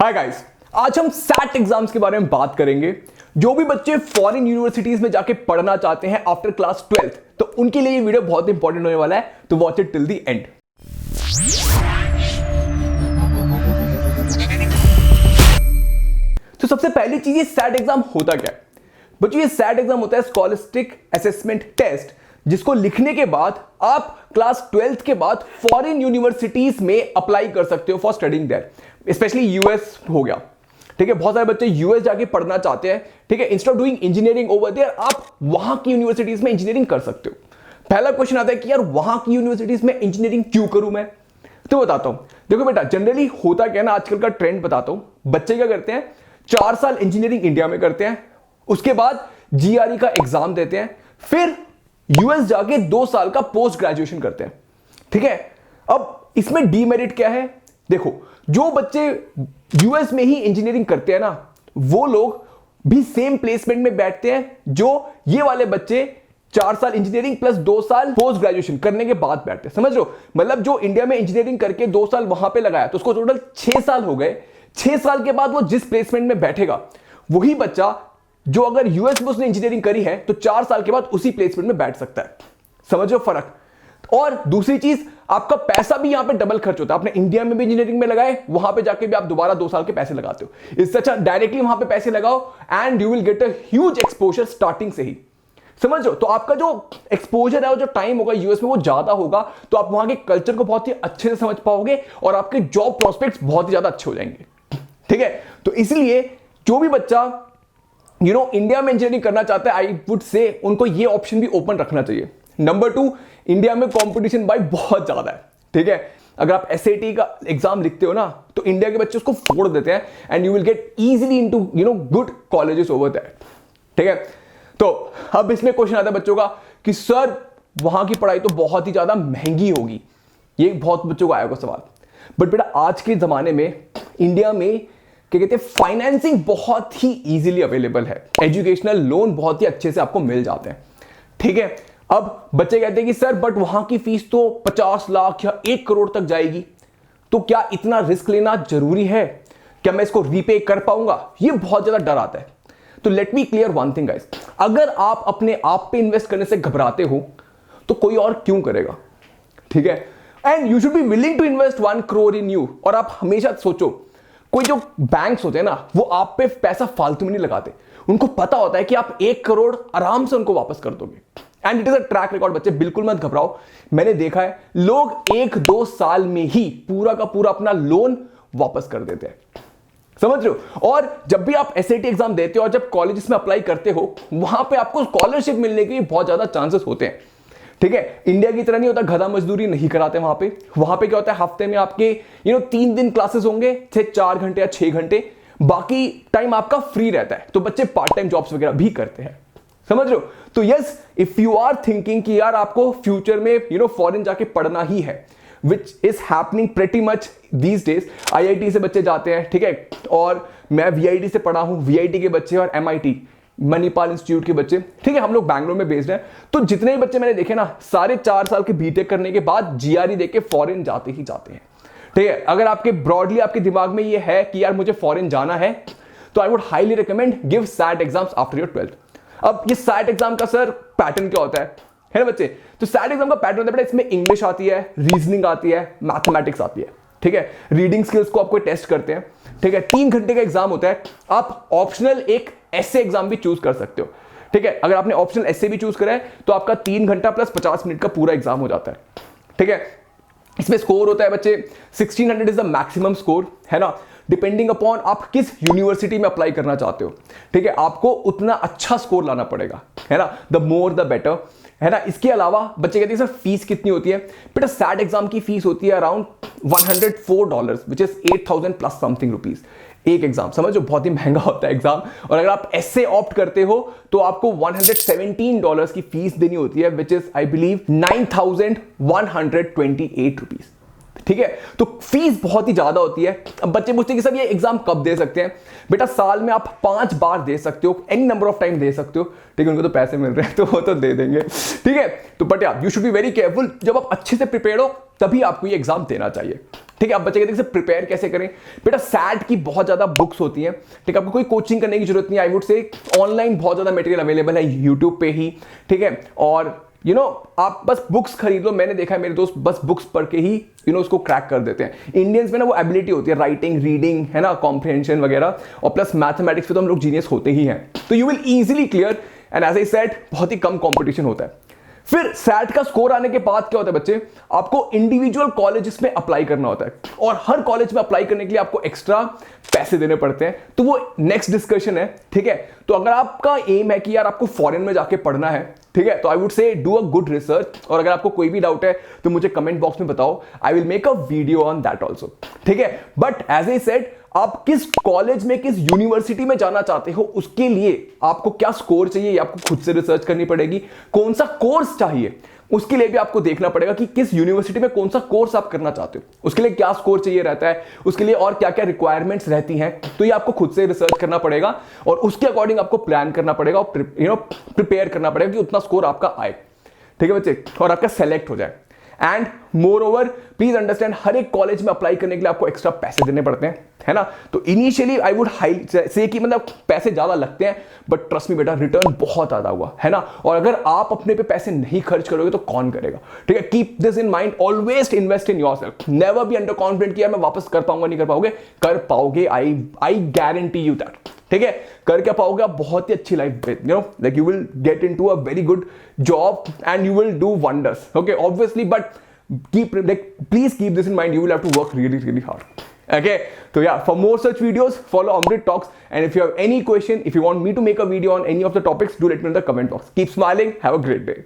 Hi guys, आज हम set exams के बारे में बात करेंगे। जो भी बच्चे फॉरेन यूनिवर्सिटीज में जाके पढ़ना चाहते हैं आफ्टर क्लास 12th, तो उनके लिए ये वीडियो बहुत इंपॉर्टेंट होने वाला है, तो watch it till the end. तो सबसे पहली चीज, ये सैट एग्जाम होता क्या है बच्चों? ये सैट एग्जाम होता है स्कॉलस्टिक असेसमेंट टेस्ट, जिसको लिखने के बाद आप क्लास 12th के बाद फॉरेन यूनिवर्सिटीज में अप्लाई कर सकते हो for studying there, specially US हो गया। ठीक है, बहुत सारे बच्चे यूएस जाके पढ़ना चाहते हैं। ठीक है, instead of doing engineering over there, आप वहां की यूनिवर्सिटीज में इंजीनियरिंग कर सकते हो। पहला क्वेश्चन आता है कि यार वहां की यूनिवर्सिटीज में इंजीनियरिंग क्यों करूं मैं? तो बताता हूं। देखो बेटा, जनरली होता क्या है ना, आजकल का ट्रेंड बताता हूं। बच्चे क्या करते हैं, 4 साल इंजीनियरिंग इंडिया में करते हैं, उसके बाद जीआरई का एग्जाम देते हैं, फिर यूएस जाके 2 साल का पोस्ट ग्रेजुएशन करते हैं। ठीक है, अब इसमें डीमेरिट क्या है? देखो, जो बच्चे यूएस में ही इंजीनियरिंग करते हैं ना, वो लोग भी सेम प्लेसमेंट में बैठते हैं जो ये वाले बच्चे 4 साल इंजीनियरिंग प्लस 2 साल पोस्ट ग्रेजुएशन करने के बाद बैठते हैं। समझ लो, मतलब जो इंडिया में इंजीनियरिंग करके 2 साल वहां पे लगाया, तो उसको टोटल 6 साल हो गए। 6 साल के बाद वो जिस प्लेसमेंट में बैठेगा, वही बच्चा जो अगर यूएस में उसने इंजीनियरिंग करी है, तो 4 साल के बाद उसी प्लेसमेंट में बैठ सकता है। समझ लो फर्क। और दूसरी चीज, आपका पैसा भी यहां पे डबल खर्च होता है। आपने इंडिया में भी इंजीनियरिंग में लगाए, वहां पे जाके भी आप दोबारा 2 साल के पैसे लगाते हो। इससे अच्छा डायरेक्टली वहां पे पैसे लगाओ and you will get a huge exposure starting से ही। समझो, तो आपका जो एक्सपोजर है, वो जो टाइम होगा यूएस में, वो ज्यादा होगा, तो आप वहां के कल्चर को बहुत ही अच्छे से समझ पाओगे और आपके जॉब प्रोस्पेक्ट्स बहुत ही ज्यादा अच्छे हो जाएंगे। ठीक है, तो इसलिए जो भी बच्चा इंडिया में इंजीनियरिंग करना चाहता है, आई वुड से उनको ये ऑप्शन भी ओपन रखना चाहिए। नंबर 2, इंडिया में कंपटीशन भाई बहुत ज्यादा है। ठीक है, अगर आप एसएटी का एग्जाम लिखते हो ना, तो इंडिया के बच्चे उसको फोड़ देते हैं and you will get easily into good colleges over that. ठीक है, तो अब इसमें क्वेश्चन आता है बच्चों का कि सर वहां की पढ़ाई तो बहुत ही ज्यादा महंगी होगी। ये बहुत बच्चों को आएगा सवाल। बट बेटा, आज के जमाने में इंडिया में क्या कहते हैं, फाइनेंसिंग बहुत ही इजीली अवेलेबल है। एजुकेशनल लोन बहुत ही अच्छे से आपको मिल जाते हैं। ठीक है, अब बच्चे कहते हैं कि सर बट वहां की फीस तो 50 लाख या 1 करोड़ तक जाएगी, तो क्या इतना रिस्क लेना जरूरी है? क्या मैं इसको रीपे कर पाऊंगा? ये बहुत ज्यादा डर आता है। तो let me clear one thing guys, अगर आप अपने आप पे इन्वेस्ट करने से घबराते हो, तो कोई और क्यों करेगा? ठीक है, and you should be willing to invest 1 crore in you. और आप हमेशा सोचो, कोई जो बैंक्स होते हैं ना, वो आप पे पैसा फालतू में नहीं लगाते। उनको पता होता है कि आप 1 करोड़ आराम से उनको वापस कर दोगे। And it is a track record. बच्चे बिल्कुल मत घबराओ, मैंने देखा है लोग 1-2 साल में ही पूरा का पूरा अपना लोन वापस कर देते हैं। समझ रहे हो? और जब भी आप एसएटी एग्जाम देते हो और जब कॉलेजेस में अप्लाई करते हो, वहां पे आपको स्कॉलरशिप मिलने के बहुत ज्यादा चांसेस होते हैं। ठीक है, इंडिया की तरह नहीं होता, गधा मजदूरी नहीं कराते वहां पे। वहां पे क्या होता है, हफ्ते में आपके 3 दिन क्लासेस होंगे, 4 घंटे या 6 घंटे, बाकी टाइम आपका फ्री रहता है। तो बच्चे पार्ट टाइम जॉब्स वगैरह भी करते हैं। समझ रहे हो? तो yes, if you are thinking कि यार आपको फ्यूचर में फॉरेन जाके पढ़ना ही है, which is happening pretty much these days. IIT से बच्चे जाते हैं। ठीक है, और मैं वीआईटी से पढ़ा हूं, वीआईटी के बच्चे और एमआईटी मणिपाल इंस्टीट्यूट के बच्चे। ठीक है, हम लोग बैंगलोर में बेस्ड हैं। तो जितने भी बच्चे मैंने देखे ना, सारे 4 साल के बीटेक करने के बाद जीआरई देके फॉरेन जाते ही जाते हैं। ठीक है, अगर आपके ब्रॉडली आपके दिमाग में ये है कि यार मुझे फॉरेन जाना है, तो I would highly recommend give SAT exams after your 12th। अब ये सैट एग्जाम का सर पैटर्न क्या होता है ना बच्चे? तो सैट एग्जाम का पैटर्न होता है बेटा, इसमें इंग्लिश आती है, रीजनिंग आती है, मैथमेटिक्स आती है। ठीक है, रीडिंग स्किल्स को आपको टेस्ट करते हैं। ठीक है, 3 घंटे का एग्जाम होता है। आप ऑप्शनल एक ऐसे एग्जाम भी चूज कर सकते हो। ठीक है, अगर आपने ऑप्शनल ऐसे भी चूज करा है, तो आपका 3 घंटा प्लस 50 मिनट का पूरा एग्जाम हो जाता है। ठीक है, इसमें स्कोर होता है बच्चे 1600 इज द मैक्सिमम स्कोर, है ना, डिपेंडिंग अपॉन आप किस यूनिवर्सिटी में अप्लाई करना चाहते हो। ठीक है, आपको उतना अच्छा स्कोर लाना पड़ेगा, है ना, द मोर द बेटर, है ना। इसके अलावा बच्चे कहते हैं सर फीस कितनी होती है? बेटा, सैट एग्जाम की फीस होती है around $104, which is 8000 plus something rupees एक एग्जाम। समझो, बहुत ही महंगा होता है एग्जाम। और अगर आप ऐसे ऑप्ट करते हो, तो आपको $117 की फीस देनी होती है, which is I believe 9128 rupees. ठीक है, तो फीस बहुत ही ज्यादा होती है। अब बच्चे पूछते हैं कि सर ये एग्जाम कब दे सकते हैं? बेटा, साल में आप 5 बार दे सकते हो, एनी नंबर ऑफ टाइम दे सकते हो। ठीक है, उनको तो पैसे मिल रहे हैं, तो वो तो दे देंगे। ठीक है, तो बट यार you should be very careful. जब आप अच्छे से प्रिपेयर हो, तभी आपको ये एग्जाम देना चाहिए। ठीक है। अब बच्चे कहते हैं प्रिपेयर कैसे करें, बेटा सैट की बहुत ज्यादा बुक्स होती हैं, ठीक है, आपको कोई कोचिंग करने की जरूरत नहीं। आई वुड से ऑनलाइन बहुत ज्यादा मटेरियल अवेलेबल है यूट्यूब पे ही, ठीक है। और आप बस बुक्स खरीद लो। मैंने देखा है मेरे दोस्त बस बुक्स पढ़ के ही उसको क्रैक कर देते हैं। इंडियंस में ना वो एबिलिटी होती है, राइटिंग, रीडिंग, है ना, कॉम्प्रिहेंशन वगैरह, और प्लस मैथमेटिक्स पे तो हम लोग जीनियस होते ही हैं। तो you will easily clear, and as I said बहुत ही कम कॉम्पिटिशन होता है। फिर सैट का स्कोर आने के बाद क्या होता है बच्चे, आपको इंडिविजुअल कॉलेजेस में अप्लाई करना होता है, और हर कॉलेज में अप्लाई करने के लिए आपको एक्स्ट्रा पैसे देने पड़ते हैं। तो वो नेक्स्ट डिस्कशन है, ठीक है। तो अगर आपका एम है कि यार आपको फॉरेन में जाके पढ़ना है, ठीक है, तो I would say do a good research, और अगर आपको कोई भी डाउट है तो मुझे कमेंट बॉक्स में बताओ, I will make a video on that also, ठीक है। बट एज आई सेड, आप किस कॉलेज में, किस यूनिवर्सिटी में जाना चाहते हो, उसके लिए आपको क्या स्कोर चाहिए ये आपको खुद से रिसर्च करनी पड़ेगी। कौन सा कोर्स चाहिए उसके लिए भी आपको देखना पड़ेगा कि किस यूनिवर्सिटी में कौन सा कोर्स आप करना चाहते हो, उसके लिए क्या स्कोर चाहिए रहता है, उसके लिए और क्या क्या रिक्वायरमेंट्स रहती हैं। तो ये आपको खुद से रिसर्च करना पड़ेगा, और उसके अकॉर्डिंग आपको प्लान करना पड़ेगा, और प्रिपेयर करना पड़ेगा कि उतना स्कोर आपका आए, ठीक है बच्चे, और आपका सेलेक्ट हो जाए। And moreover please understand, हर एक कॉलेज में अप्लाई करने के लिए आपको एक्स्ट्रा पैसे देने पड़ते हैं, है ना। तो इनिशियली आई वुड हाई से कि मतलब पैसे ज्यादा लगते हैं, बट ट्रस्ट मी बेटा रिटर्न बहुत ज्यादा हुआ, है ना। और अगर आप अपने पे पैसे नहीं खर्च करोगे तो कौन करेगा, ठीक है। Keep this in mind, always invest in yourself, never be under confident किया मैं वापस कर पाऊंगा, नहीं कर पाओगे, कर पाओगे, आई गारंटी यू दैट, ठीक है। कर क्या पाओगे आप, बहुत ही अच्छी life, like you will get into a very good job and you will do wonders, okay, obviously. But please keep this in mind, you will have to work really hard, okay. So yeah, for more such videos follow Amrit Talks, and if you have any question, if you want me to make a video on any of the topics, do let me know in the comment box. Keep smiling, have a great day.